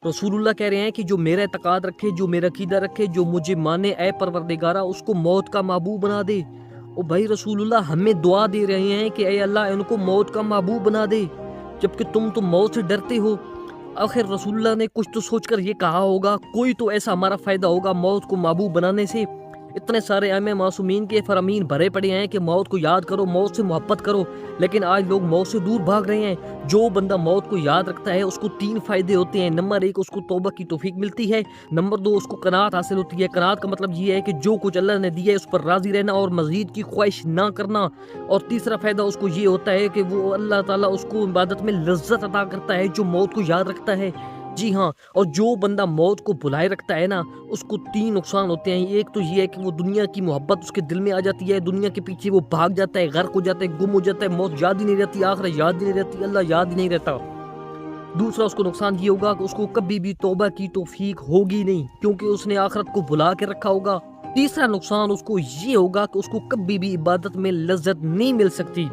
रसूलुल्लाह कह रहे हैं कि जो मेरा एतकाद रखे, जो मेरा अकीदा रखे, जो मुझे माने, ऐ परवरदिगारा उसको मौत का महबूब बना दे। ओ भाई रसूलुल्लाह हमें दुआ दे रहे हैं कि ऐ अल्लाह इनको मौत का महबूब बना दे, जबकि तुम तो मौत से डरते हो। आखिर रसूलुल्लाह ने कुछ तो सोचकर ये कहा होगा, कोई तो ऐसा हमारा फ़ायदा होगा मौत को महबूब बनाने से। इतने सारे आइम्मा मासूमीन के फरामीन भरे पड़े हैं कि मौत को याद करो, मौत से मोहब्बत करो, लेकिन आज लोग मौत से दूर भाग रहे हैं। जो बंदा मौत को याद रखता है उसको 3 फ़ायदे होते हैं। नंबर 1 उसको तौबा की तौफीक मिलती है। नंबर 2 उसको कनात हासिल होती है। कनात का मतलब ये है कि जो कुछ अल्लाह ने दिया है उस पर राज़ी रहना और मज़ीद की ख्वाहिश ना करना। और तीसरा फ़ायदा उसको ये होता है कि वो अल्लाह ताला उसको इबादत में लज़्ज़त अता करता है जो मौत को याद रखता है। जी हाँ, और जो बंदा मौत को भुलाए रखता है ना, उसको 3 नुकसान होते हैं। एक तो ये है कि वो दुनिया की मोहब्बत उसके दिल में आ जाती है, दुनिया के पीछे वो भाग जाता है, गर्क हो जाता है, गुम हो जाता है, मौत याद ही नहीं रहती, आखिरत याद ही नहीं रहती, अल्लाह याद ही नहीं रहता। दूसरा उसको नुकसान ये होगा कि उसको कभी भी तौबा की तौफीक होगी नहीं, क्योंकि उसने आखिरत को भुला के रखा होगा। तीसरा नुकसान उसको ये होगा कि उसको कभी भी इबादत में लज़्ज़त नहीं मिल सकती।